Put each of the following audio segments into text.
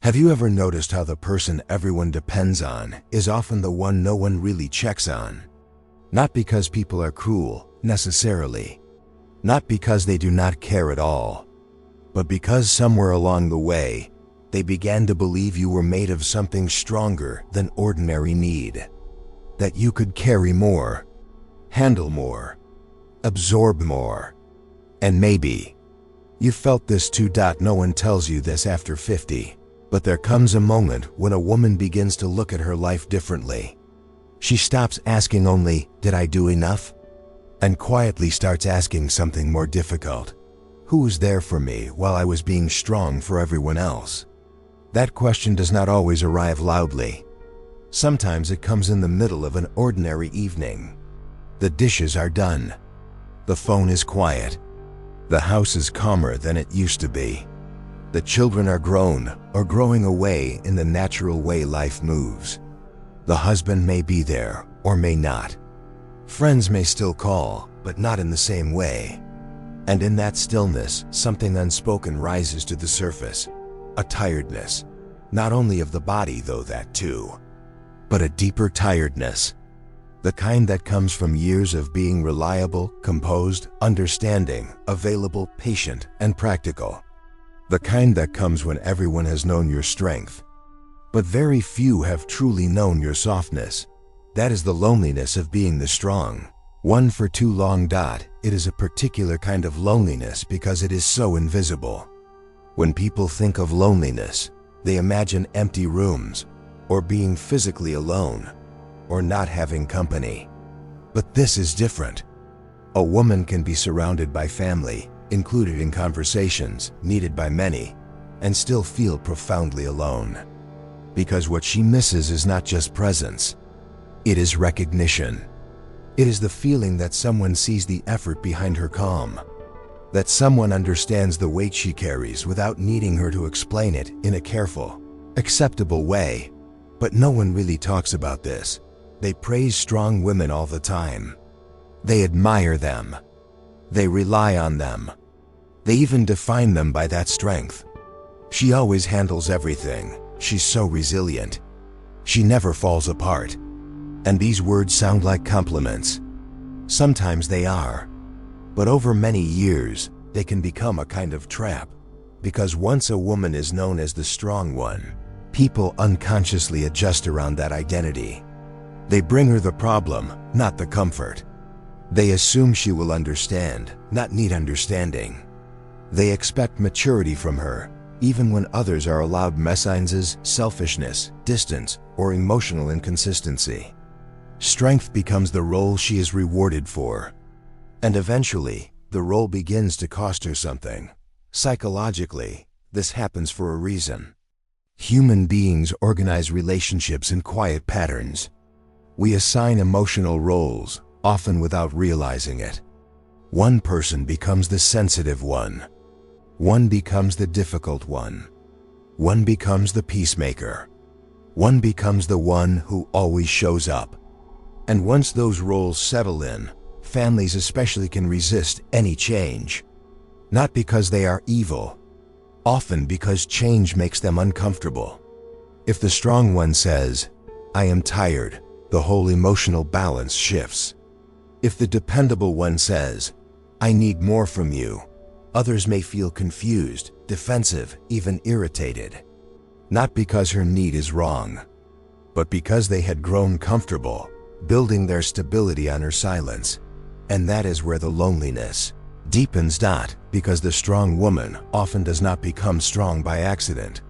Have you ever noticed how the person everyone depends on is often the one no one really checks on? Not because people are cruel, necessarily. Not because they do not care at all. But because somewhere along the way, they began to believe you were made of something stronger than ordinary need. That you could carry more, handle more, absorb more. And maybe you felt this too. No one tells you this after 50. But there comes a moment when a woman begins to look at her life differently. She stops asking only, "Did I do enough?" and quietly starts asking something more difficult. Who was there for me while I was being strong for everyone else? That question does not always arrive loudly. Sometimes it comes in the middle of an ordinary evening. The dishes are done. The phone is quiet. The house is calmer than it used to be. The children are grown or growing away in the natural way life moves. The husband may be there or may not. Friends may still call, but not in the same way. And in that stillness, something unspoken rises to the surface. A tiredness. Not only of the body, though that too, but a deeper tiredness. The kind that comes from years of being reliable, composed, understanding, available, patient, and practical. The kind that comes when everyone has known your strength, but very few have truly known your softness. That is the loneliness of being the strong one for too long. It is a particular kind of loneliness because it is so invisible. When people think of loneliness, they imagine empty rooms, or being physically alone, or not having company. But this is different. A woman can be surrounded by family, included in conversations, needed by many, and still feel profoundly alone. Because what she misses is not just presence, it is recognition. It is the feeling that someone sees the effort behind her calm, that someone understands the weight she carries without needing her to explain it in a careful, acceptable way. But no one really talks about this. They praise strong women all the time. They admire them. They rely on them. They even define them by that strength. She always handles everything. She's so resilient. She never falls apart. And these words sound like compliments. Sometimes they are. But over many years, they can become a kind of trap. Because once a woman is known as the strong one, people unconsciously adjust around that identity. They bring her the problem, not the comfort. They assume she will understand, not need understanding. They expect maturity from her, even when others are allowed messinesses, selfishness, distance, or emotional inconsistency. Strength becomes the role she is rewarded for. And eventually, the role begins to cost her something. Psychologically, this happens for a reason. Human beings organize relationships in quiet patterns. We assign emotional roles, often without realizing it. One person becomes the sensitive one. One becomes the difficult one. One becomes the peacemaker. One becomes the one who always shows up. And once those roles settle in, families especially can resist any change. Not because they are evil, often because change makes them uncomfortable. If the strong one says, "I am tired," the whole emotional balance shifts. If the dependable one says, "I need more from you," others may feel confused, defensive, even irritated. Not because her need is wrong, but because they had grown comfortable, building their stability on her silence. And that is where the loneliness deepens. Because the strong woman often does not become strong by accident.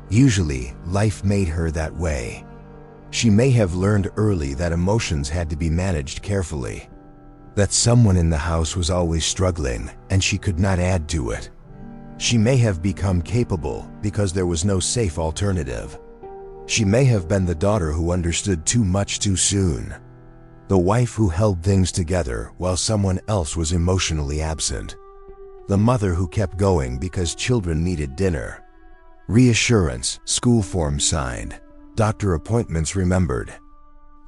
Usually, life made her that way. She may have learned early that emotions had to be managed carefully. That someone in the house was always struggling and she could not add to it. She may have become capable because there was no safe alternative. She may have been the daughter who understood too much too soon. The wife who held things together while someone else was emotionally absent. The mother who kept going because children needed dinner. Reassurance, school forms signed, doctor appointments remembered.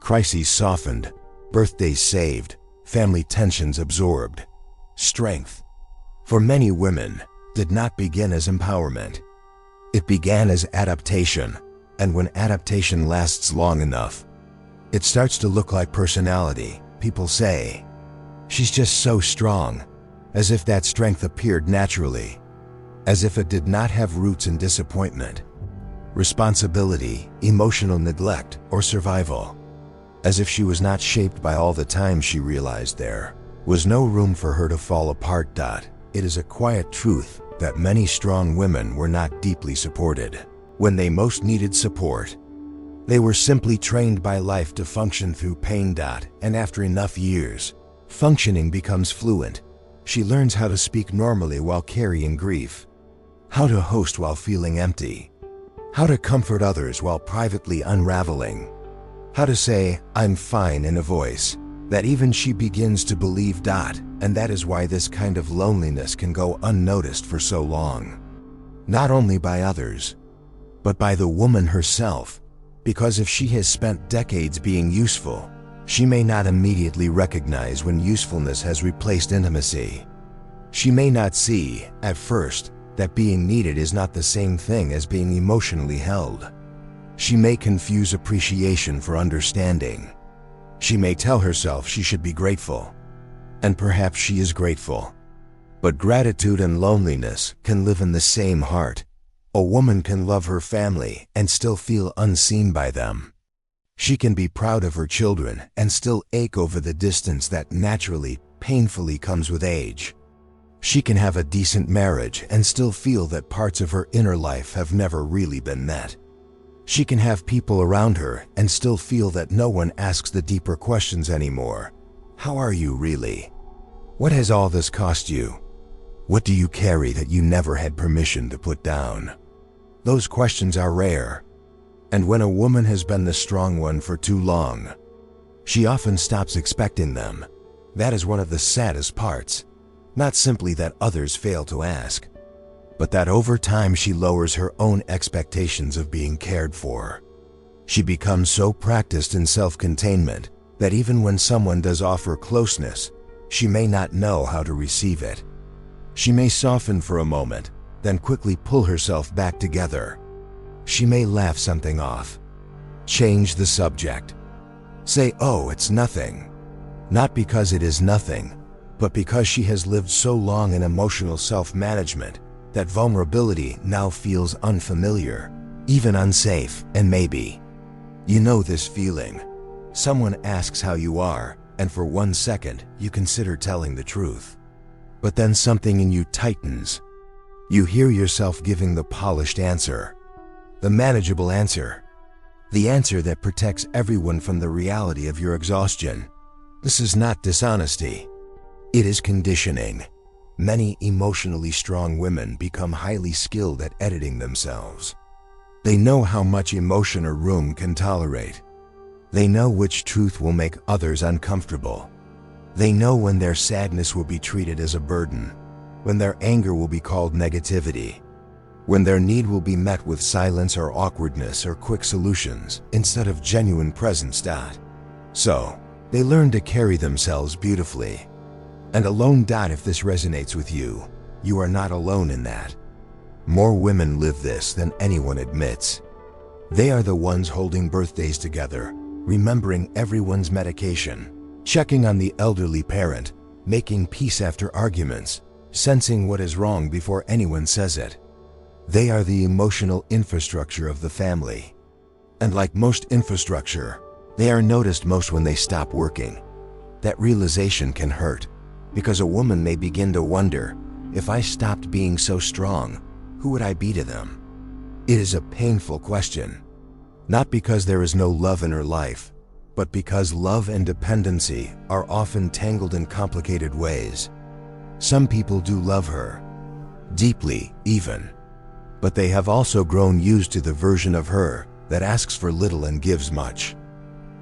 Crises softened, birthdays saved, family tensions absorbed. Strength, for many women, did not begin as empowerment. It began as adaptation, and when adaptation lasts long enough, it starts to look like personality. People say, "She's just so strong," as if that strength appeared naturally, as if it did not have roots in disappointment, responsibility, emotional neglect, or survival, as if she was not shaped by all the time she realized there was no room for her to fall apart. It is a quiet truth that many strong women were not deeply supported when they most needed support. They were simply trained by life to function through pain. And after enough years, functioning becomes fluent. She learns how to speak normally while carrying grief, how to host while feeling empty, how to comfort others while privately unraveling, how to say, "I'm fine" in a voice that even she begins to believe. And that is why this kind of loneliness can go unnoticed for so long. Not only by others, but by the woman herself. Because if she has spent decades being useful, she may not immediately recognize when usefulness has replaced intimacy. She may not see, at first, that being needed is not the same thing as being emotionally held. She may confuse appreciation for understanding. She may tell herself she should be grateful, and perhaps she is grateful. But gratitude and loneliness can live in the same heart. A woman can love her family and still feel unseen by them. She can be proud of her children and still ache over the distance that naturally, painfully comes with age. She can have a decent marriage and still feel that parts of her inner life have never really been met. She can have people around her and still feel that no one asks the deeper questions anymore. How are you really? What has all this cost you? What do you carry that you never had permission to put down? Those questions are rare. And when a woman has been the strong one for too long, she often stops expecting them. That is one of the saddest parts. Not simply that others fail to ask, but that over time she lowers her own expectations of being cared for. She becomes so practiced in self-containment that even when someone does offer closeness, she may not know how to receive it. She may soften for a moment, then quickly pull herself back together. She may laugh something off, change the subject, say, "Oh, it's nothing." Not because it is nothing, but because she has lived so long in emotional self-management that vulnerability now feels unfamiliar, even unsafe. And maybe you know this feeling. Someone asks how you are, and for 1 second you consider telling the truth. But then something in you tightens. You hear yourself giving the polished answer, the manageable answer, the answer that protects everyone from the reality of your exhaustion. This is not dishonesty. It is conditioning. Many emotionally strong women become highly skilled at editing themselves. They know how much emotion a room can tolerate. They know which truth will make others uncomfortable. They know when their sadness will be treated as a burden, when their anger will be called negativity, when their need will be met with silence or awkwardness or quick solutions instead of genuine presence. So, they learn to carry themselves beautifully. And alone. If this resonates with you, you are not alone in that. More women live this than anyone admits. They are the ones holding birthdays together, remembering everyone's medication, checking on the elderly parent, making peace after arguments, sensing what is wrong before anyone says it. They are the emotional infrastructure of the family. And like most infrastructure, they are noticed most when they stop working. That realization can hurt, because a woman may begin to wonder, if I stopped being so strong, who would I be to them? It is a painful question. Not because there is no love in her life, but because love and dependency are often tangled in complicated ways. Some people do love her, deeply even, but they have also grown used to the version of her that asks for little and gives much.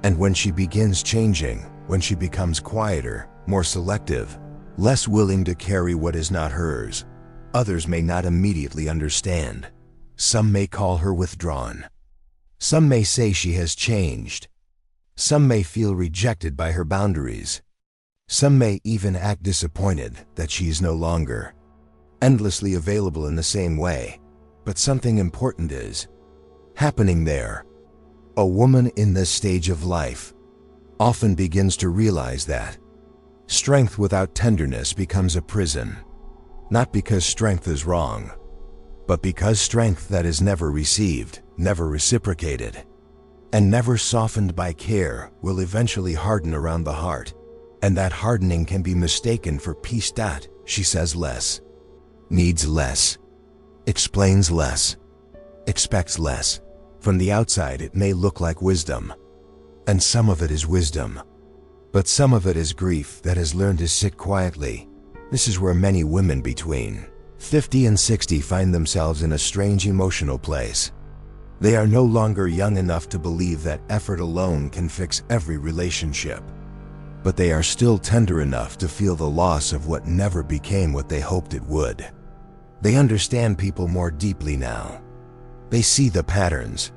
And when she begins changing, when she becomes quieter, more selective, less willing to carry what is not hers, others may not immediately understand. Some may call her withdrawn. Some may say she has changed. Some may feel rejected by her boundaries. Some may even act disappointed that she is no longer endlessly available in the same way. But something important is happening there. A woman in this stage of life often begins to realize that strength without tenderness becomes a prison, not because strength is wrong, but because strength that is never received, never reciprocated, and never softened by care will eventually harden around the heart, and that hardening can be mistaken for peace. She says less, needs less, explains less, expects less. From the outside it may look like wisdom, and some of it is wisdom, but some of it is grief that has learned to sit quietly. This is where many women between 50 and 60 find themselves in a strange emotional place. They are no longer young enough to believe that effort alone can fix every relationship, but they are still tender enough to feel the loss of what never became what they hoped it would. They understand people more deeply now. They see the patterns.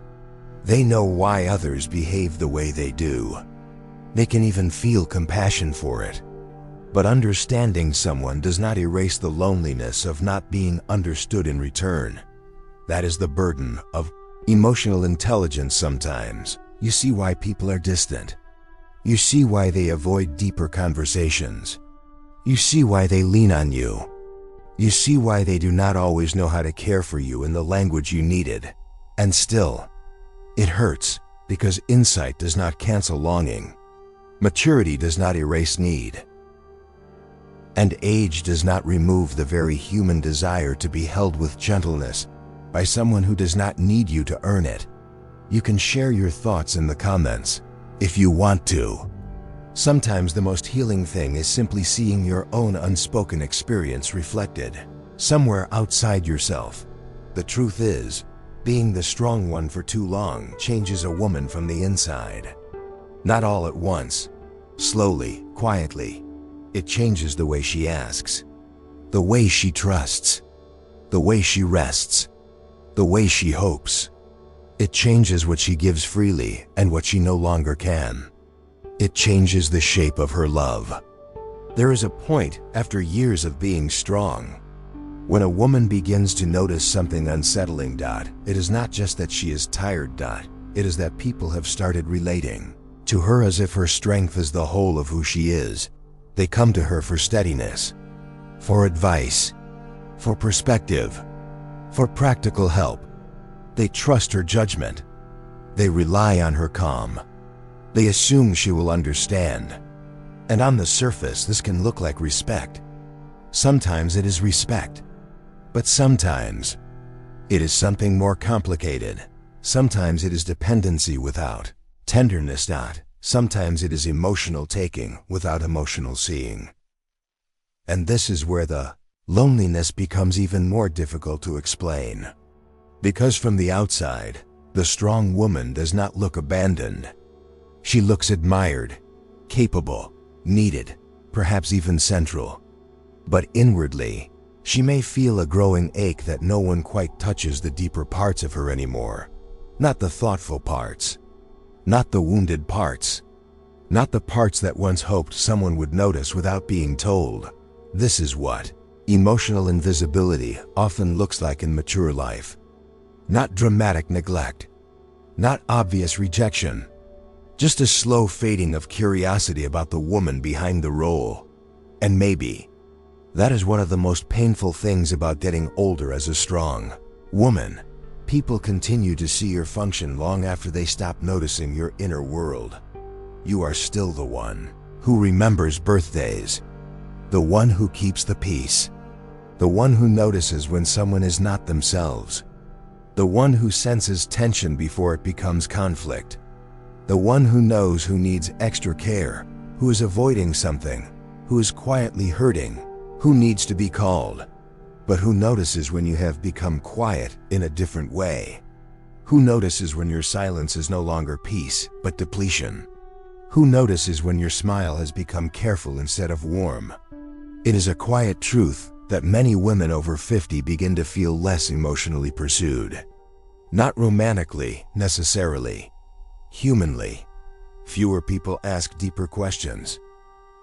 They know why others behave the way they do. They can even feel compassion for it. But understanding someone does not erase the loneliness of not being understood in return. That is the burden of emotional intelligence sometimes. You see why people are distant. You see why they avoid deeper conversations. You see why they lean on you. You see why they do not always know how to care for you in the language you needed. And still, it hurts because insight does not cancel longing. Maturity does not erase need. And age does not remove the very human desire to be held with gentleness by someone who does not need you to earn it. You can share your thoughts in the comments if you want to. Sometimes the most healing thing is simply seeing your own unspoken experience reflected somewhere outside yourself. The truth is, being the strong one for too long changes a woman from the inside. Not all at once, slowly, quietly. It changes the way she asks, the way she trusts, the way she rests, the way she hopes. It changes what she gives freely and what she no longer can. It changes the shape of her love. There is a point after years of being strong when a woman begins to notice something unsettling. It is not just that she is tired. It is that people have started relating to her as if her strength is the whole of who she is. They come to her for steadiness, for advice, for perspective, for practical help. They trust her judgment. They rely on her calm. They assume she will understand. And on the surface, this can look like respect. Sometimes it is respect. But sometimes it is something more complicated. Sometimes it is dependency without tenderness. Sometimes it is emotional taking without emotional seeing. And this is where the loneliness becomes even more difficult to explain. Because from the outside, the strong woman does not look abandoned. She looks admired, capable, needed, perhaps even central. But inwardly, she may feel a growing ache that no one quite touches the deeper parts of her anymore. Not the thoughtful parts. Not the wounded parts. Not the parts that once hoped someone would notice without being told. This is what emotional invisibility often looks like in mature life. Not dramatic neglect. Not obvious rejection. Just a slow fading of curiosity about the woman behind the role. And maybe that is one of the most painful things about getting older as a strong woman. People continue to see your function long after they stop noticing your inner world. You are still the one who remembers birthdays, the one who keeps the peace, the one who notices when someone is not themselves, the one who senses tension before it becomes conflict, the one who knows who needs extra care, who is avoiding something, who is quietly hurting, who needs to be called, but who notices when you have become quiet in a different way, who notices when your silence is no longer peace but depletion, who notices when your smile has become careful instead of warm. It is a quiet truth that many women over 50 begin to feel less emotionally pursued. Not romantically, necessarily. Humanly. Fewer people ask deeper questions.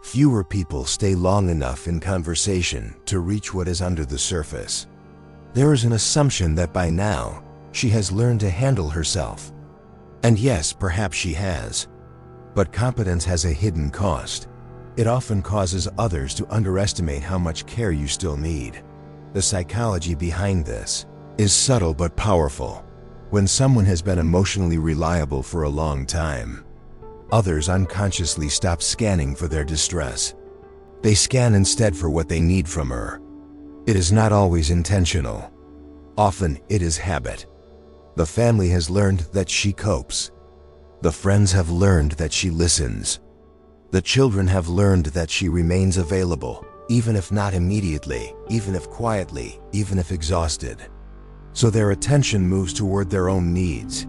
Fewer people stay long enough in conversation to reach what is under the surface. There is an assumption that by now, she has learned to handle herself. And yes, perhaps she has. But competence has a hidden cost. It often causes others to underestimate how much care you still need. The psychology behind this is subtle but powerful. When someone has been emotionally reliable for a long time, others unconsciously stop scanning for their distress. They scan instead for what they need from her. It is not always intentional. Often it is habit. The family has learned that she copes. The friends have learned that she listens. The children have learned that she remains available, even if not immediately, even if quietly, even if exhausted. So their attention moves toward their own needs,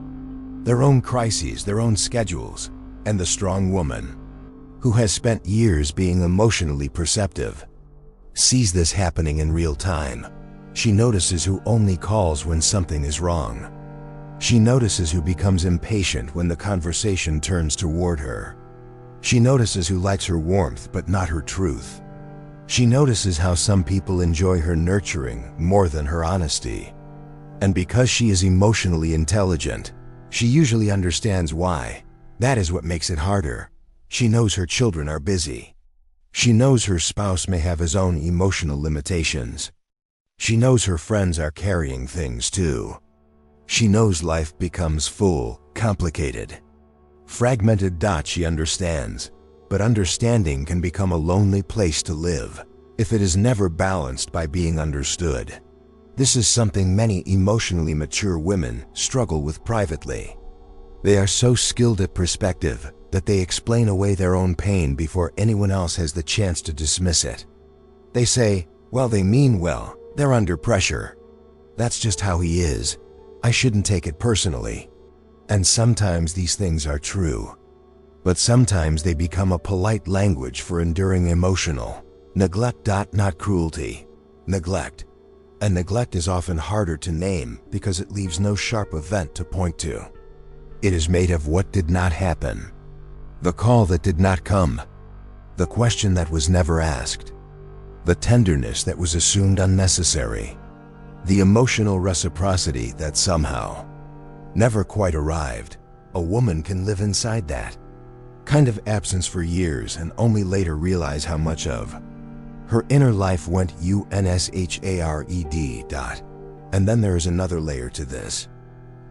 their own crises, their own schedules, and the strong woman, who has spent years being emotionally perceptive, sees this happening in real time. She notices who only calls when something is wrong. She notices who becomes impatient when the conversation turns toward her. She notices who likes her warmth but not her truth. She notices how some people enjoy her nurturing more than her honesty. And because she is emotionally intelligent, she usually understands why. That is what makes it harder. She knows her children are busy. She knows her spouse may have his own emotional limitations. She knows her friends are carrying things too. She knows life becomes full, complicated, fragmented. She understands, but understanding can become a lonely place to live if it is never balanced by being understood. This is something many emotionally mature women struggle with privately. They are so skilled at perspective that they explain away their own pain before anyone else has the chance to dismiss it. They say, well, they mean well, they're under pressure. That's just how he is. I shouldn't take it personally. And sometimes these things are true. But sometimes they become a polite language for enduring emotional neglect. Not cruelty, neglect. And neglect is often harder to name because it leaves no sharp event to point to. It is made of what did not happen, the call that did not come, the question that was never asked, the tenderness that was assumed unnecessary, the emotional reciprocity that somehow never quite arrived. A woman can live inside that kind of absence for years and only later realize how much of her inner life went unshared. And then there is another layer to this.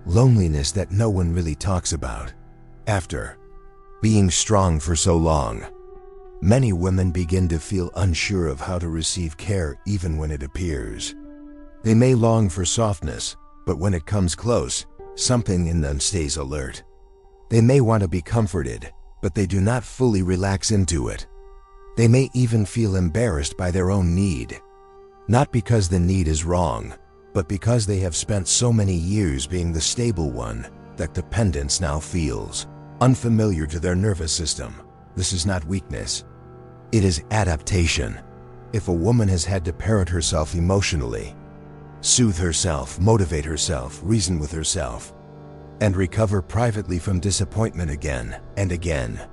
Loneliness that no one really talks about. After being strong for so long, many women begin to feel unsure of how to receive care even when it appears. They may long for softness, but when it comes close, something in them stays alert. They may want to be comforted, but they do not fully relax into it. They may even feel embarrassed by their own need. Not because the need is wrong, but because they have spent so many years being the stable one that dependence now feels unfamiliar to their nervous system. This is not weakness. It is adaptation. If a woman has had to parent herself emotionally, soothe herself, motivate herself, reason with herself, and recover privately from disappointment again and again,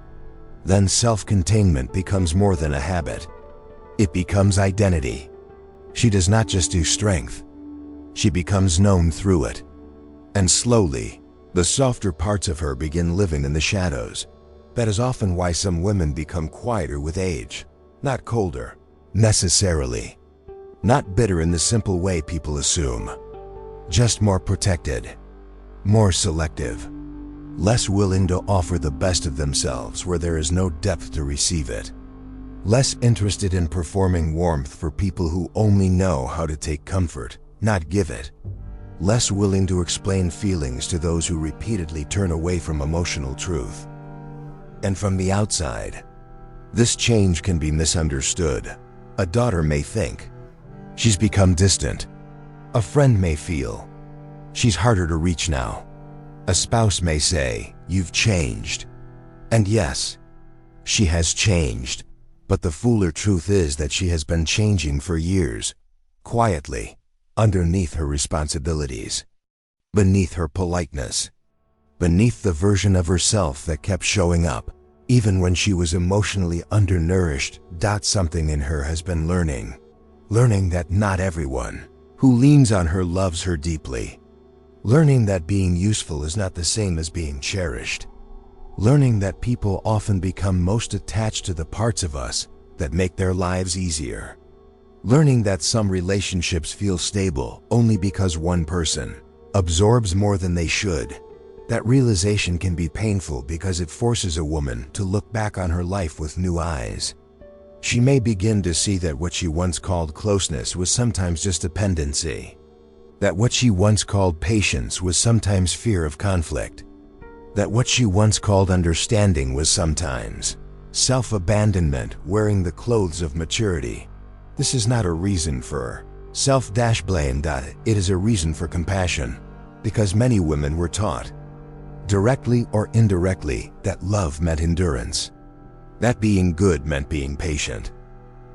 then self-containment becomes more than a habit. It becomes identity. She does not just do strength. She becomes known through it. And slowly, the softer parts of her begin living in the shadows. That is often why some women become quieter with age. Not colder, necessarily. Not bitter in the simple way people assume. Just more protected, more selective, less willing to offer the best of themselves where there is no depth to receive it. Less interested in performing warmth for people who only know how to take comfort, not give it. Less willing to explain feelings to those who repeatedly turn away from emotional truth. And from the outside, this change can be misunderstood. A daughter may think, she's become distant. A friend may feel, she's harder to reach now. A spouse may say, you've changed. And yes, she has changed. But the fuller truth is that she has been changing for years, quietly, underneath her responsibilities, beneath her politeness, beneath the version of herself that kept showing up, even when she was emotionally undernourished. Something in her has been learning that not everyone who leans on her, loves her deeply. Learning that being useful is not the same as being cherished. Learning that people often become most attached to the parts of us that make their lives easier. Learning that some relationships feel stable only because one person absorbs more than they should. That realization can be painful because it forces a woman to look back on her life with new eyes. She may begin to see that what she once called closeness was sometimes just dependency. That what she once called patience was sometimes fear of conflict. That what she once called understanding was sometimes self-abandonment wearing the clothes of maturity. This is not a reason for self-blame. It is a reason for compassion, because many women were taught, directly or indirectly, that love meant endurance. That being good meant being patient.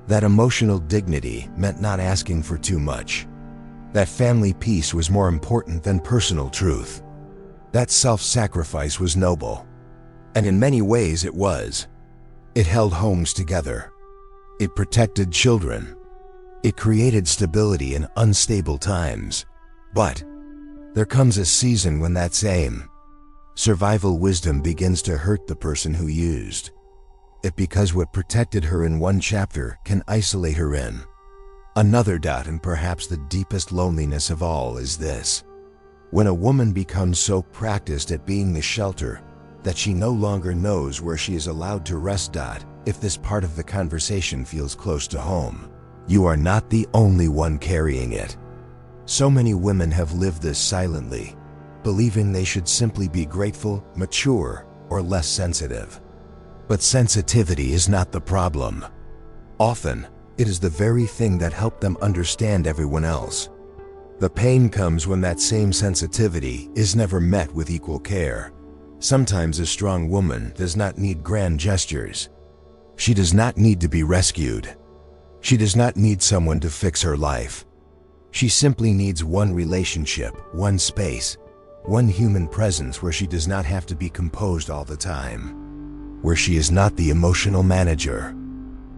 That emotional dignity meant not asking for too much. That family peace was more important than personal truth. That self-sacrifice was noble. And in many ways it was. It held homes together. It protected children. It created stability in unstable times. But there comes a season when that same survival wisdom begins to hurt the person who used it, because what protected her in one chapter can isolate her in another. And perhaps the deepest loneliness of all is this: when a woman becomes so practiced at being the shelter that she no longer knows where she is allowed to rest. If this part of the conversation feels close to home, you are not the only one carrying it. So many women have lived this silently, believing they should simply be grateful, mature, or less sensitive. But sensitivity is not the problem. Often, it is the very thing that helped them understand everyone else. The pain comes when that same sensitivity is never met with equal care. Sometimes a strong woman does not need grand gestures. She does not need to be rescued. She does not need someone to fix her life. She simply needs one relationship, one space, one human presence where she does not have to be composed all the time, where she is not the emotional manager,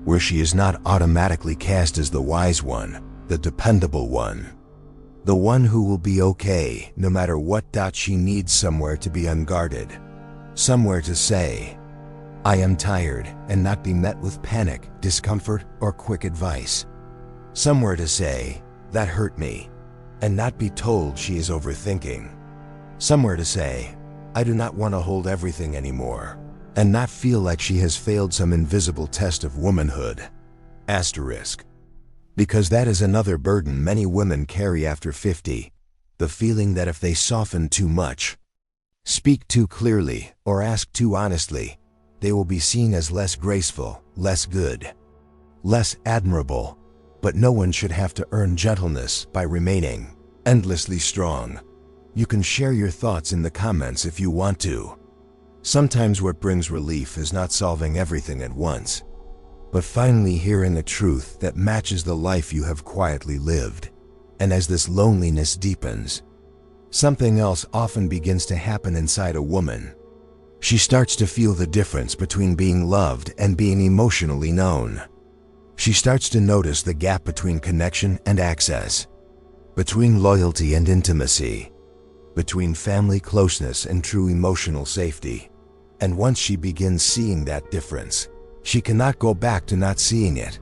where she is not automatically cast as the wise one, the dependable one, the one who will be okay no matter what. She needs somewhere to be unguarded, somewhere to say, "I am tired," and not be met with panic, discomfort, or quick advice. Somewhere to say, "That hurt me," and not be told she is overthinking. Somewhere to say, "I do not want to hold everything anymore," and not feel like she has failed some invisible test of womanhood. Asterisk. Because that is another burden many women carry after 50, the feeling that if they soften too much, speak too clearly, or ask too honestly, they will be seen as less graceful, less good, less admirable. But no one should have to earn gentleness by remaining endlessly strong. You can share your thoughts in the comments if you want to. Sometimes what brings relief is not solving everything at once, but finally hearing a truth that matches the life you have quietly lived. And as this loneliness deepens, something else often begins to happen inside a woman. She starts to feel the difference between being loved and being emotionally known. She starts to notice the gap between connection and access, between loyalty and intimacy, between family closeness and true emotional safety. And once she begins seeing that difference, she cannot go back to not seeing it.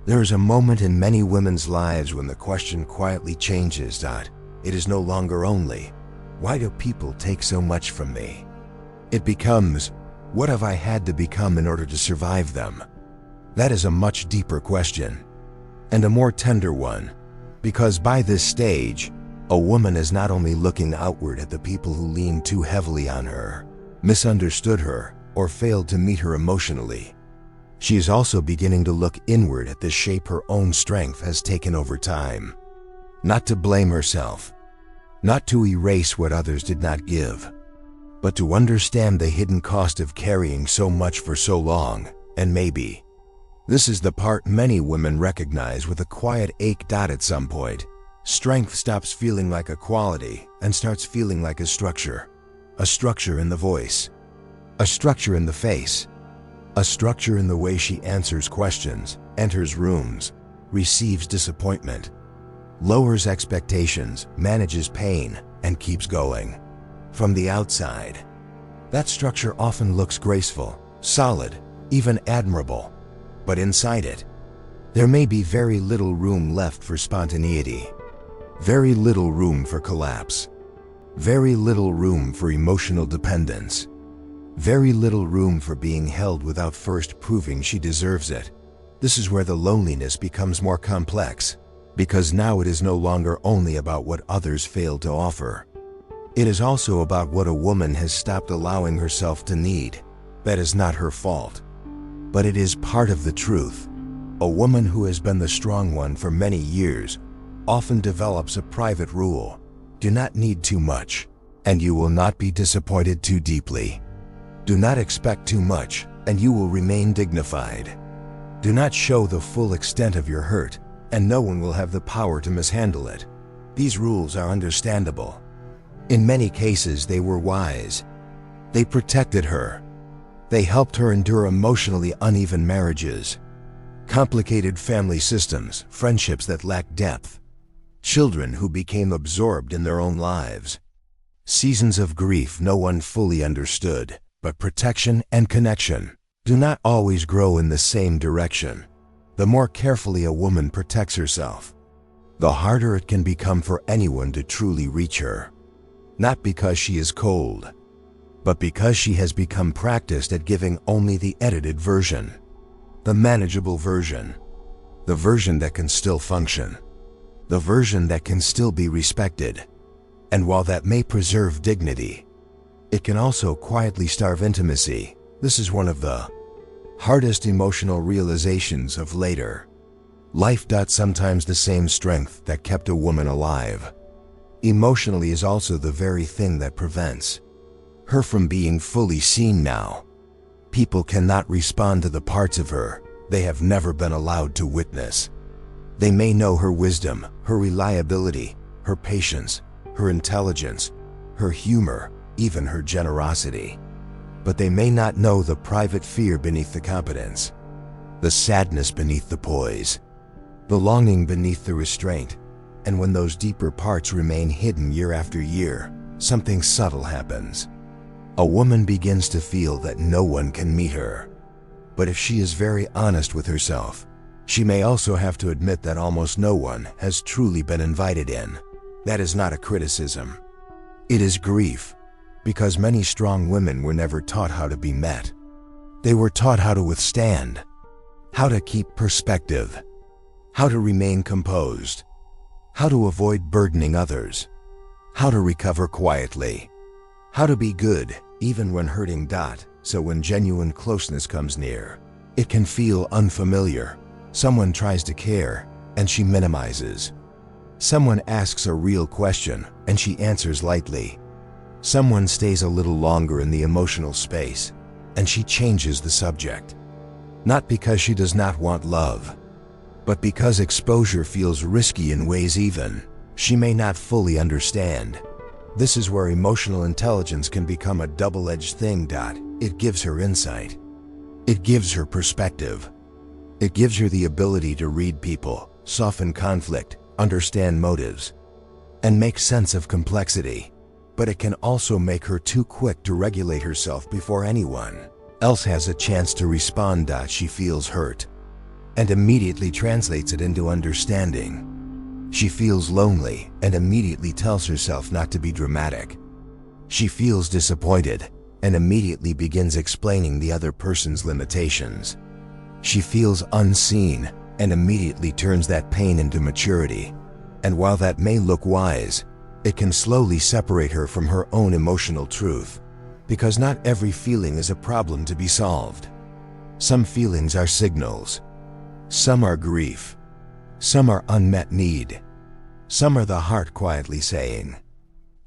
There is a moment in many women's lives when the question quietly changes. It is no longer only, "Why do people take so much from me?" It becomes, "What have I had to become in order to survive them?" That is a much deeper question, and a more tender one, because by this stage, a woman is not only looking outward at the people who leaned too heavily on her, misunderstood her, or failed to meet her emotionally. She is also beginning to look inward at the shape her own strength has taken over time. Not to blame herself, not to erase what others did not give, but to understand the hidden cost of carrying so much for so long. And maybe this is the part many women recognize with a quiet ache. At some point, strength stops feeling like a quality and starts feeling like a structure. A structure in the voice, a structure in the face, a structure in the way she answers questions, enters rooms, receives disappointment, lowers expectations, manages pain, and keeps going. From the outside, that structure often looks graceful, solid, even admirable. But inside it, there may be very little room left for spontaneity, very little room for collapse, very little room for emotional dependence, very little room for being held without first proving she deserves it. This is where the loneliness becomes more complex, because now it is no longer only about what others fail to offer. It is also about what a woman has stopped allowing herself to need. That is not her fault, but it is part of the truth. A woman who has been the strong one for many years often develops a private rule: do not need too much, and you will not be disappointed too deeply. Do not expect too much, and you will remain dignified. Do not show the full extent of your hurt, and no one will have the power to mishandle it. These rules are understandable. In many cases, they were wise. They protected her. They helped her endure emotionally uneven marriages, complicated family systems, friendships that lacked depth, children who became absorbed in their own lives, seasons of grief no one fully understood. But protection and connection do not always grow in the same direction. The more carefully a woman protects herself, the harder it can become for anyone to truly reach her. Not because she is cold, but because she has become practiced at giving only the edited version, the manageable version, the version that can still function, the version that can still be respected. And while that may preserve dignity, it can also quietly starve intimacy. This is one of the hardest emotional realizations of later life. Sometimes the same strength that kept a woman alive emotionally is also the very thing that prevents her from being fully seen now. People cannot respond to the parts of her they have never been allowed to witness. They may know her wisdom, her reliability, her patience, her intelligence, her humor, even her generosity. But they may not know the private fear beneath the competence, the sadness beneath the poise, the longing beneath the restraint. And when those deeper parts remain hidden year after year, something subtle happens. A woman begins to feel that no one can meet her. But if she is very honest with herself, she may also have to admit that almost no one has truly been invited in. That is not a criticism. It is grief. Because many strong women were never taught how to be met. They were taught how to withstand, how to keep perspective, how to remain composed, how to avoid burdening others, how to recover quietly, how to be good even when hurting. So when genuine closeness comes near, it can feel unfamiliar. Someone tries to care, and she minimizes. Someone asks a real question, and she answers lightly. Someone stays a little longer in the emotional space, and she changes the subject. Not because she does not want love, but because exposure feels risky in ways even she may not fully understand. This is where emotional intelligence can become a double-edged thing. It gives her insight. It gives her perspective. It gives her the ability to read people, soften conflict, understand motives, and make sense of complexity. But it can also make her too quick to regulate herself before anyone else has a chance to respond. She feels hurt and immediately translates it into understanding. She feels lonely and immediately tells herself not to be dramatic. She feels disappointed and immediately begins explaining the other person's limitations. She feels unseen and immediately turns that pain into maturity. And while that may look wise, it can slowly separate her from her own emotional truth, because not every feeling is a problem to be solved. Some feelings are signals. Some are grief. Some are unmet need. Some are the heart quietly saying,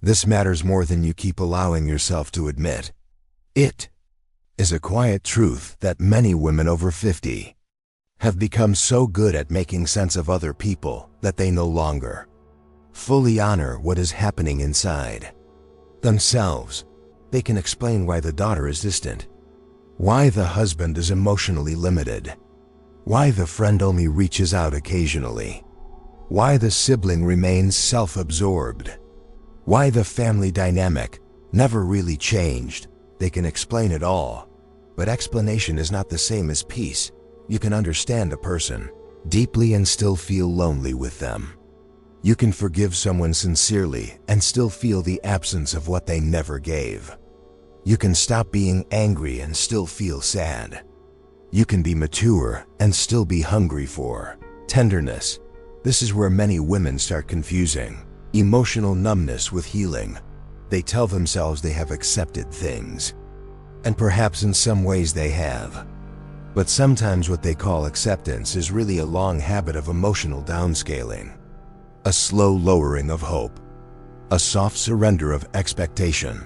"This matters more than you keep allowing yourself to admit." It is a quiet truth that many women over 50 have become so good at making sense of other people that they no longer fully honor what is happening inside themselves. They can explain why the daughter is distant, why the husband is emotionally limited, why the friend only reaches out occasionally, Why the sibling remains self-absorbed. Why the family dynamic never really changed. They can explain it all, but explanation is not the same as peace. You can understand a person deeply and still feel lonely with them. You can forgive someone sincerely and still feel the absence of what they never gave. You can stop being angry and still feel sad. You can be mature and still be hungry for tenderness. This is where many women start confusing emotional numbness with healing. They tell themselves they have accepted things, and perhaps in some ways they have. But sometimes what they call acceptance is really a long habit of emotional downscaling, a slow lowering of hope, a soft surrender of expectation,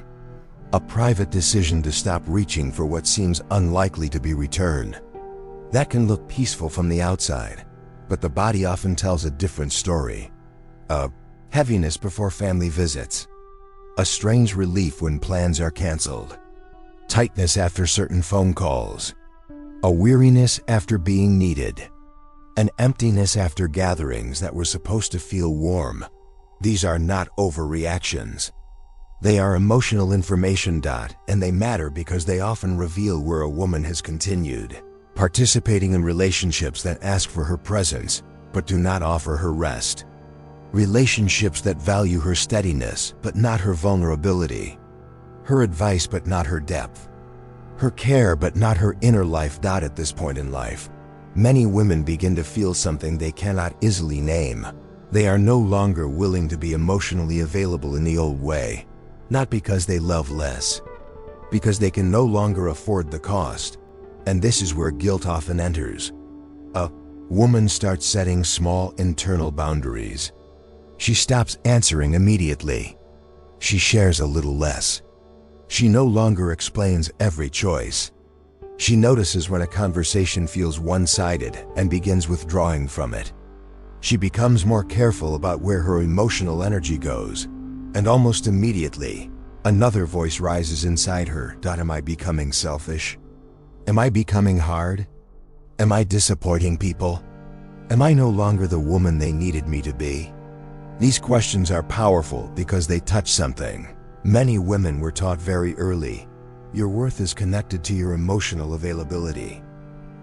a private decision to stop reaching for what seems unlikely to be returned. That can look peaceful from the outside, but the body often tells a different story. A heaviness before family visits, a strange relief when plans are canceled, tightness after certain phone calls, a weariness after being needed, an emptiness after gatherings that were supposed to feel warm. These are not overreactions. They are emotional information, and they matter because they often reveal where a woman has continued participating in relationships that ask for her presence but do not offer her rest. Relationships that value her steadiness but not her vulnerability, her advice but not her depth, her care but not her inner life. At this point in life, many women begin to feel something they cannot easily name. They are no longer willing to be emotionally available in the old way, not because they love less, because they can no longer afford the cost. And this is where guilt often enters. A woman starts setting small internal boundaries. She stops answering immediately. She shares a little less. She no longer explains every choice. She notices when a conversation feels one-sided and begins withdrawing from it. She becomes more careful about where her emotional energy goes, and almost immediately, another voice rises inside her. Am I becoming selfish? Am I becoming hard? Am I disappointing people? Am I no longer the woman they needed me to be? These questions are powerful because they touch something many women were taught very early. Your worth is connected to your emotional availability.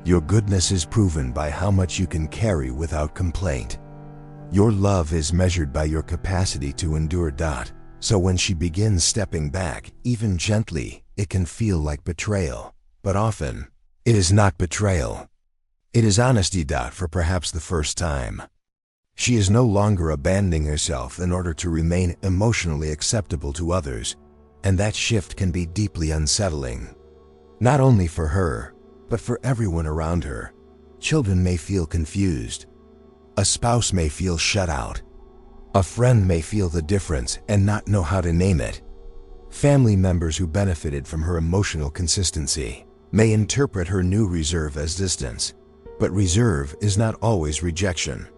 Your goodness is proven by how much you can carry without complaint. Your love is measured by your capacity to endure. So when she begins stepping back, even gently, it can feel like betrayal. But often, it is not betrayal. It is honesty. For perhaps the first time, she is no longer abandoning herself in order to remain emotionally acceptable to others, and that shift can be deeply unsettling. Not only for her, but for everyone around her. Children may feel confused. A spouse may feel shut out. A friend may feel the difference and not know how to name it. Family members who benefited from her emotional consistency may interpret her new reserve as distance, but reserve is not always rejection.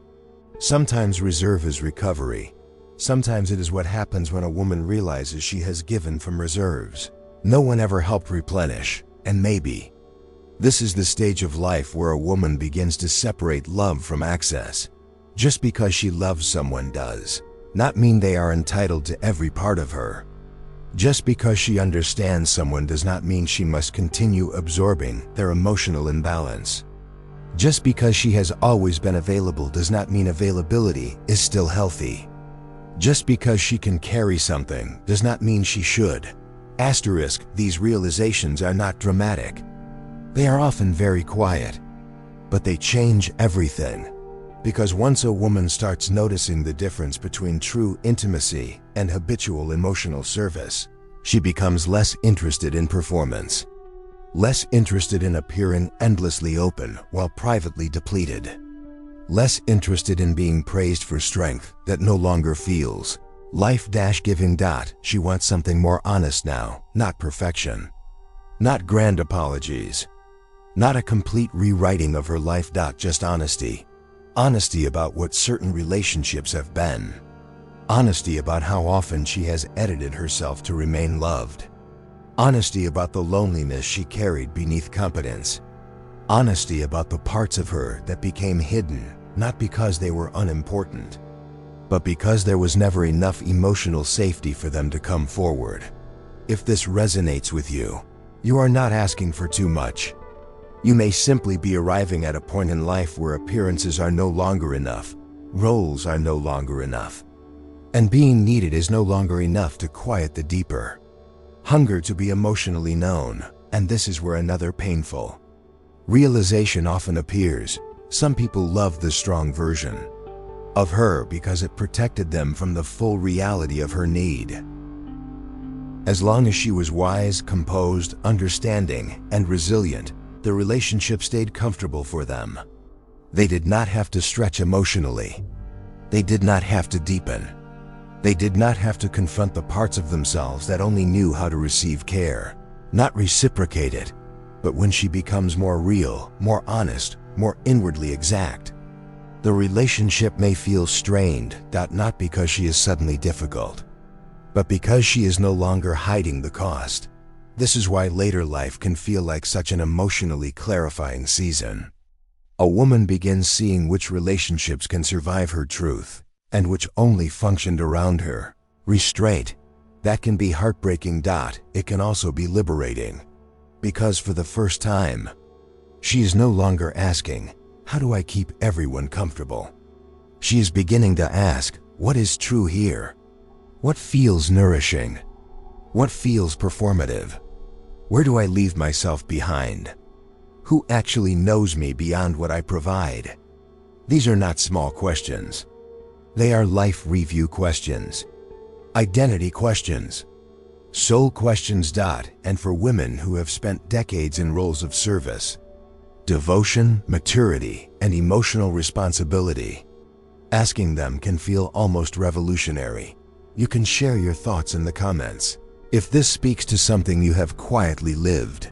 Sometimes reserve is recovery. Sometimes it is what happens when a woman realizes she has given from reserves no one ever helped replenish, and maybe this is the stage of life where a woman begins to separate love from access. Just because she loves someone does not mean they are entitled to every part of her. Just because she understands someone does not mean she must continue absorbing their emotional imbalance. Just because she has always been available does not mean availability is still healthy. Just because she can carry something does not mean she should. These realizations are not dramatic. They are often very quiet, but they change everything. Because once a woman starts noticing the difference between true intimacy and habitual emotional service, she becomes less interested in performance, less interested in appearing endlessly open while privately depleted, less interested in being praised for strength that no longer feels life-giving. She wants something more honest now, not perfection, not grand apologies, not a complete rewriting of her life. Just honesty. Honesty about what certain relationships have been. Honesty about how often she has edited herself to remain loved. Honesty about the loneliness she carried beneath competence. Honesty about the parts of her that became hidden not because they were unimportant, but because there was never enough emotional safety for them to come forward. If this resonates with you, you are not asking for too much. You may simply be arriving at a point in life where appearances are no longer enough, roles are no longer enough, and being needed is no longer enough to quiet the deeper hunger to be emotionally known. And this is where another painful realization often appears. Some people love the strong version of her because it protected them from the full reality of her need. As long as she was wise, composed, understanding, and resilient, the relationship stayed comfortable for them. They did not have to stretch emotionally. They did not have to deepen. They did not have to confront the parts of themselves that only knew how to receive care, not reciprocate it. But when she becomes more real, more honest, more inwardly exact, the relationship may feel strained, not because she is suddenly difficult, but because she is no longer hiding the cost. This is why later life can feel like such an emotionally clarifying season. A woman begins seeing which relationships can survive her truth, and which only functioned around her restraint. That can be heartbreaking. It can also be liberating, because for the first time, she is no longer asking, how do I keep everyone comfortable? She is beginning to ask, what is true here? What feels nourishing? What feels performative? Where do I leave myself behind? Who actually knows me beyond what I provide? These are not small questions. They are life review questions, identity questions, soul questions. And for women who have spent decades in roles of service, devotion, maturity, and emotional responsibility, asking them can feel almost revolutionary. You can share your thoughts in the comments if this speaks to something you have quietly lived.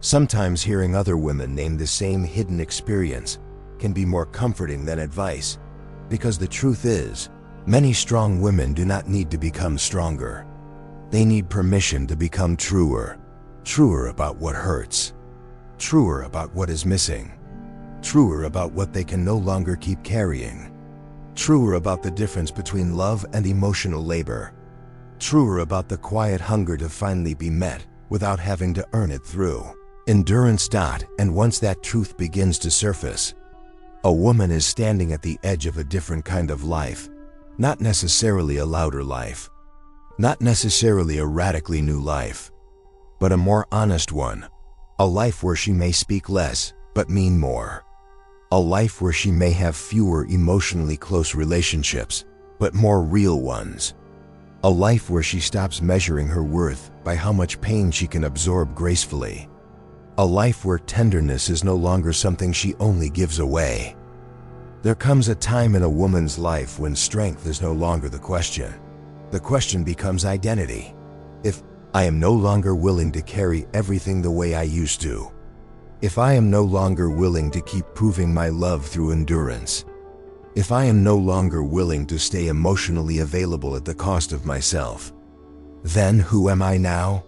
Sometimes hearing other women name the same hidden experience can be more comforting than advice, because the truth is, many strong women do not need to become stronger. They need permission to become truer about what hurts, truer about what is missing, truer about what they can no longer keep carrying, truer about the difference between love and emotional labor, truer about the quiet hunger to finally be met without having to earn it through endurance. And once that truth begins to surface, a woman is standing at the edge of a different kind of life, not necessarily a louder life, not necessarily a radically new life, but a more honest one, a life where she may speak less but mean more, a life where she may have fewer emotionally close relationships but more real ones, a life where she stops measuring her worth by how much pain she can absorb gracefully, a life where tenderness is no longer something she only gives away. There comes a time in a woman's life when strength is no longer the question. The question becomes identity. If I am no longer willing to carry everything the way I used to, if I am no longer willing to keep proving my love through endurance, if I am no longer willing to stay emotionally available at the cost of myself, then who am I now?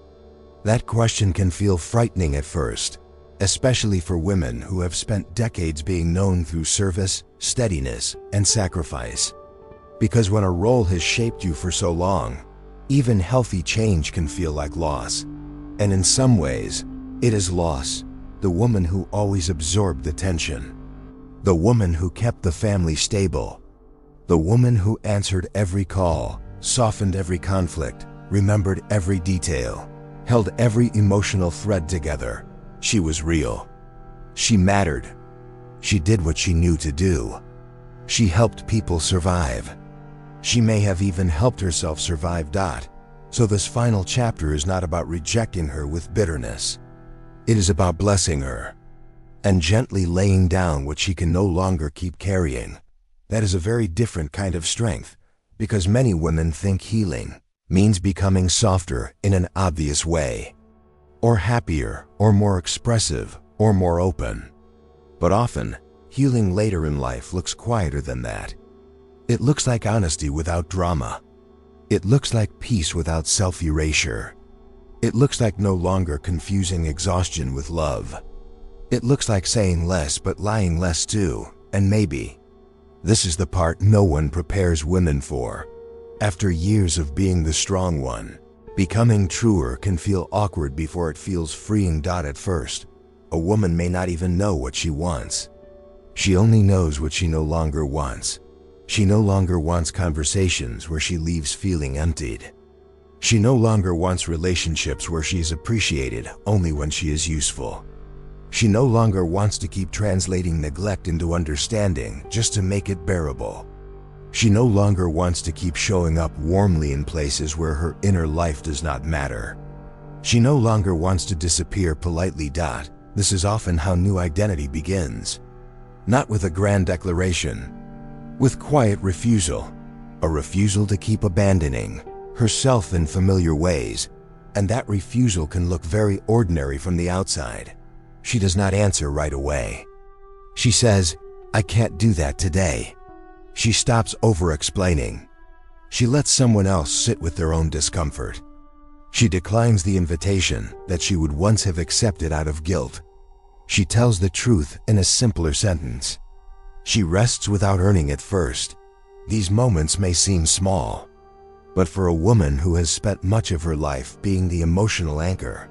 That question can feel frightening at first, especially for women who have spent decades being known through service, steadiness, and sacrifice. Because when a role has shaped you for so long, even healthy change can feel like loss. And in some ways, it is loss. The woman who always absorbed the tension, the woman who kept the family stable, the woman who answered every call, softened every conflict, remembered every detail, held every emotional thread together. She was real. She mattered. She did what she knew to do. She helped people survive. She may have even helped herself survive. So this final chapter is not about rejecting her with bitterness. It is about blessing her and gently laying down what she can no longer keep carrying. That is a very different kind of strength, because many women think healing means becoming softer in an obvious way, or happier, or more expressive, or more open. But often, healing later in life looks quieter than that. It looks like honesty without drama. It looks like peace without self-erasure. It looks like no longer confusing exhaustion with love. It looks like saying less but lying less too, and maybe, This is the part no one prepares women for. After years of being the strong one, becoming truer can feel awkward before it feels freeing. At first, a woman may not even know what she wants. She only knows what she no longer wants. She no longer wants conversations where she leaves feeling emptied. She no longer wants relationships where she is appreciated only when she is useful. She no longer wants to keep translating neglect into understanding just to make it bearable. She no longer wants to keep showing up warmly in places where her inner life does not matter. She no longer wants to disappear politely. This is often how new identity begins. Not with a grand declaration, with quiet refusal, a refusal to keep abandoning herself in familiar ways, and that refusal can look very ordinary from the outside. She does not answer right away. She says, "I can't do that today." She stops over-explaining. She lets someone else sit with their own discomfort. She declines the invitation that she would once have accepted out of guilt. She tells the truth in a simpler sentence. She rests without earning it first. These moments may seem small, but for a woman who has spent much of her life being the emotional anchor,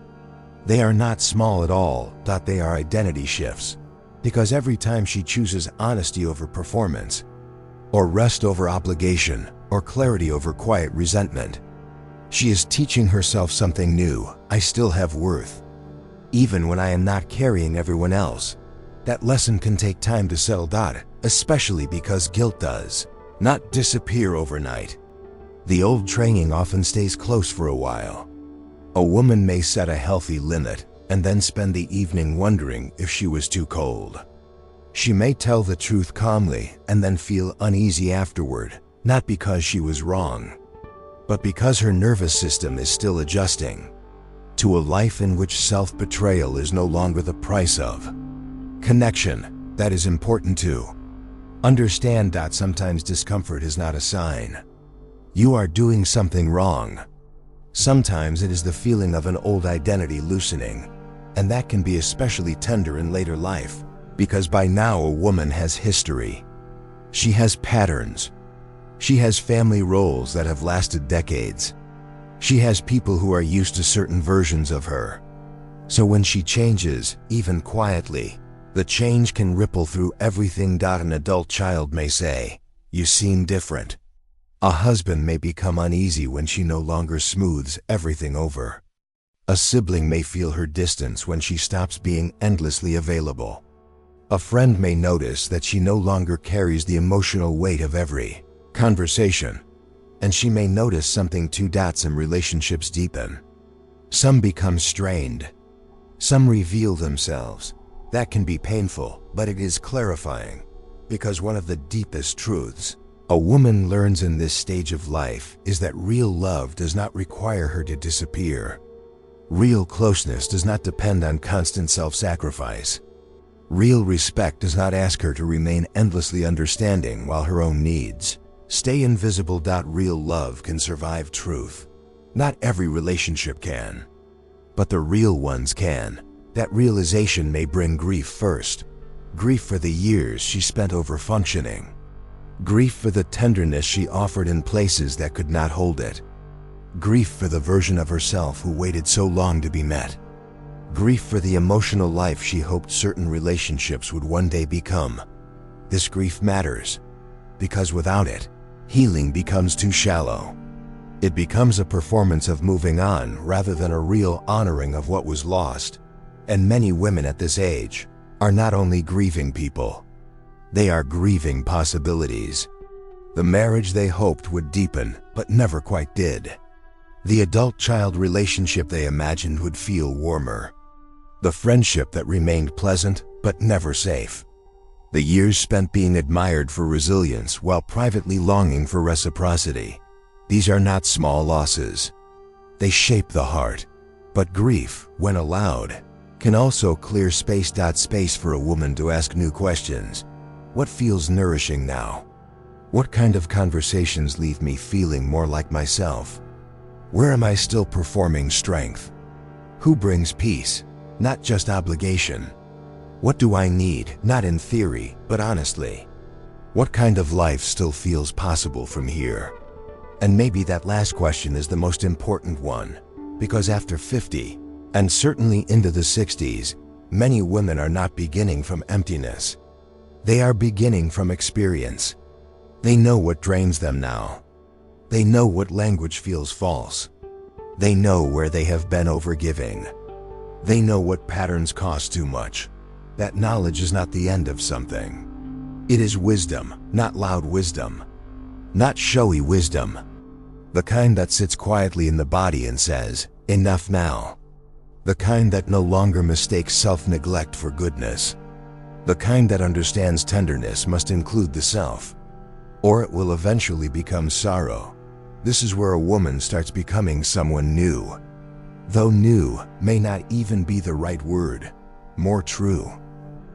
they are not small at all. They are identity shifts, because every time she chooses honesty over performance, or rest over obligation, or clarity over quiet resentment, she is teaching herself something new. I still have worth, even when I am not carrying everyone else. That lesson can take time to settle. Especially because guilt does not disappear overnight. The old training often stays close for a while. A woman may set a healthy limit and then spend the evening wondering if she was too cold. She may tell the truth calmly and then feel uneasy afterward, not because she was wrong, but because her nervous system is still adjusting to a life in which self-betrayal is no longer the price of connection. That is important too. Understand. Sometimes discomfort is not a sign you are doing something wrong. Sometimes it is the feeling of an old identity loosening, and that can be especially tender in later life, because by now a woman has history. She has patterns. She has family roles that have lasted decades. She has people who are used to certain versions of her. So when she changes, even quietly, the change can ripple through everything. An adult child may say, "You seem different." A husband may become uneasy when she no longer smooths everything over. A sibling may feel her distance when she stops being endlessly available. A friend may notice that she no longer carries the emotional weight of every conversation, and she may notice something too. Some relationships deepen. Some become strained. Some reveal themselves. That can be painful, but it is clarifying, because one of the deepest truths a woman learns in this stage of life is that real love does not require her to disappear. Real closeness does not depend on constant self-sacrifice. Real respect does not ask her to remain endlessly understanding while her own needs stay invisible. Real love can survive truth. Not every relationship can, but the real ones can. That realization may bring grief first. Grief for the years she spent over-functioning. Grief for the tenderness she offered in places that could not hold it. Grief for the version of herself who waited so long to be met. Grief for the emotional life she hoped certain relationships would one day become. This grief matters, because without it, healing becomes too shallow. It becomes a performance of moving on rather than a real honoring of what was lost. And many women at this age are not only grieving people, they are grieving possibilities. The marriage they hoped would deepen, but never quite did. The adult-child relationship they imagined would feel warmer. The friendship that remained pleasant, but never safe. The years spent being admired for resilience while privately longing for reciprocity. These are not small losses. They shape the heart. But grief, when allowed, can also clear space. Space for a woman to ask new questions. What feels nourishing now? What kind of conversations leave me feeling more like myself? Where am I still performing strength? Who brings peace, not just obligation? What do I need, not in theory, but honestly? What kind of life still feels possible from here? And maybe that last question is the most important one, because after 50, and certainly into the 60s, many women are not beginning from emptiness. They are beginning from experience. They know what drains them now. They know what language feels false. They know where they have been overgiving. They know what patterns cost too much. That knowledge is not the end of something. It is wisdom, not loud wisdom, not showy wisdom. The kind that sits quietly in the body and says, "Enough now." The kind that no longer mistakes self-neglect for goodness. The kind that understands tenderness must include the self, or it will eventually become sorrow. This is where a woman starts becoming someone new. Though new may not even be the right word, more true.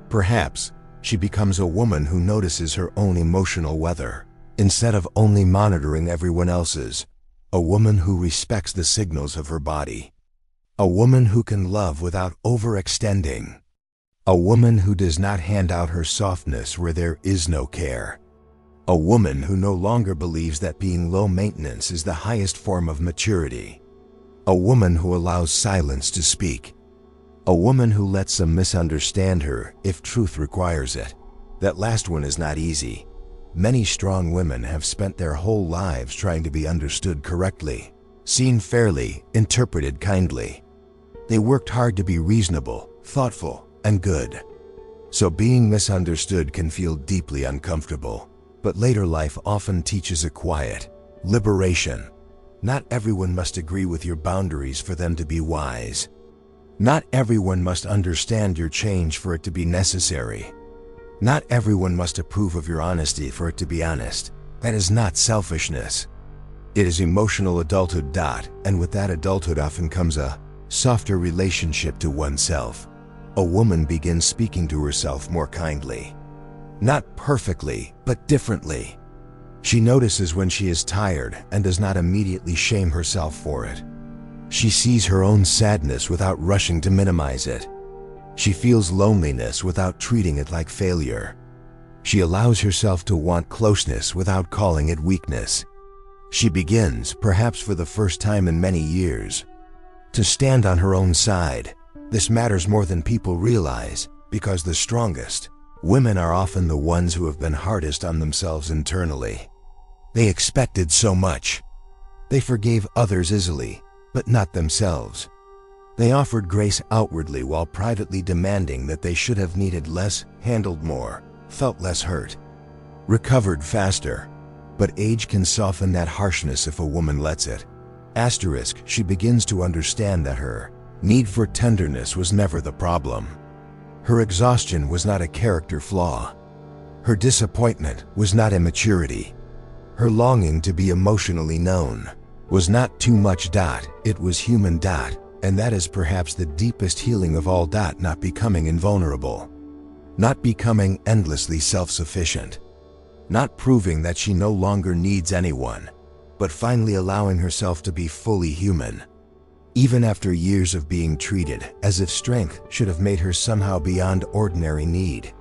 Perhaps she becomes a woman who notices her own emotional weather, instead of only monitoring everyone else's. A woman who respects the signals of her body. A woman who can love without overextending. A woman who does not hand out her softness where there is no care. A woman who no longer believes that being low maintenance is the highest form of maturity. A woman who allows silence to speak. A woman who lets some misunderstand her if truth requires it. That last one is not easy. Many strong women have spent their whole lives trying to be understood correctly, seen fairly, interpreted kindly. They worked hard to be reasonable, thoughtful, and good. So being misunderstood can feel deeply uncomfortable. But later life often teaches a quiet liberation. Not everyone must agree with your boundaries for them to be wise. Not everyone must understand your change for it to be necessary. Not everyone must approve of your honesty for it to be honest. That is not selfishness. It is emotional adulthood. And with that adulthood often comes a softer relationship to oneself. A woman begins speaking to herself more kindly. Not perfectly, but differently. She notices when she is tired and does not immediately shame herself for it. She sees her own sadness without rushing to minimize it. She feels loneliness without treating it like failure. She allows herself to want closeness without calling it weakness. She begins, perhaps for the first time in many years, to stand on her own side. This matters more than people realize, because the strongest women are often the ones who have been hardest on themselves internally. They expected so much. They forgave others easily, but not themselves. They offered grace outwardly while privately demanding that they should have needed less, handled more, felt less hurt, recovered faster. But age can soften that harshness if a woman lets it. She begins to understand that her need for tenderness was never the problem. Her exhaustion was not a character flaw. Her disappointment was not immaturity. Her longing to be emotionally known was not too much. It was human. And that is perhaps the deepest healing of all. Not becoming invulnerable. Not becoming endlessly self-sufficient. Not proving that she no longer needs anyone, but finally allowing herself to be fully human. Even after years of being treated as if strength should have made her somehow beyond ordinary need.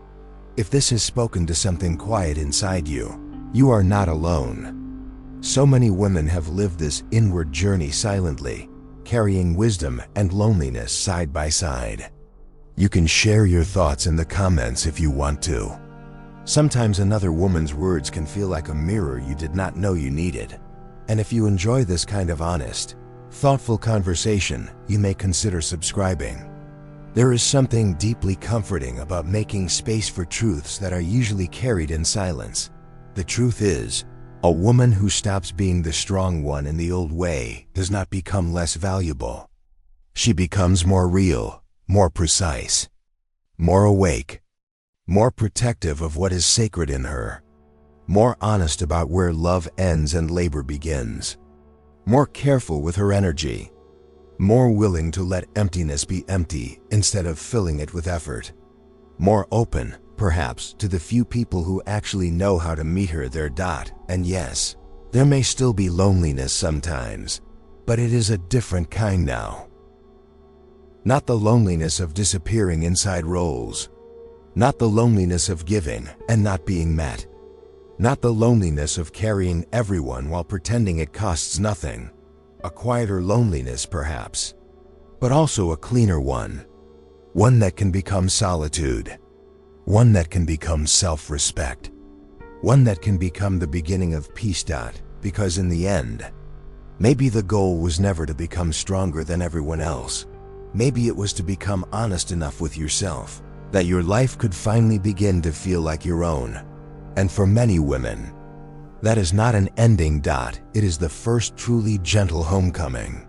If this has spoken to something quiet inside you, you are not alone. So many women have lived this inward journey silently, carrying wisdom and loneliness side by side. You can share your thoughts in the comments if you want to. Sometimes another woman's words can feel like a mirror you did not know you needed. And if you enjoy this kind of honest, thoughtful conversation, you may consider subscribing. There is something deeply comforting about making space for truths that are usually carried in silence. The truth is, a woman who stops being the strong one in the old way does not become less valuable. She becomes more real, more precise, more awake, more protective of what is sacred in her, more honest about where love ends and labor begins, more careful with her energy, more willing to let emptiness be empty instead of filling it with effort, more open, perhaps, to the few people who actually know how to meet her there. And yes, there may still be loneliness sometimes, but it is a different kind now. Not the loneliness of disappearing inside roles. Not the loneliness of giving and not being met. Not the loneliness of carrying everyone while pretending it costs nothing. A quieter loneliness, perhaps, but also a cleaner one. One that can become solitude. One that can become self-respect. One that can become the beginning of peace. Because in the end, maybe the goal was never to become stronger than everyone else. Maybe it was to become honest enough with yourself that your life could finally begin to feel like your own. And for many women, that is not an ending. It is the first truly gentle homecoming.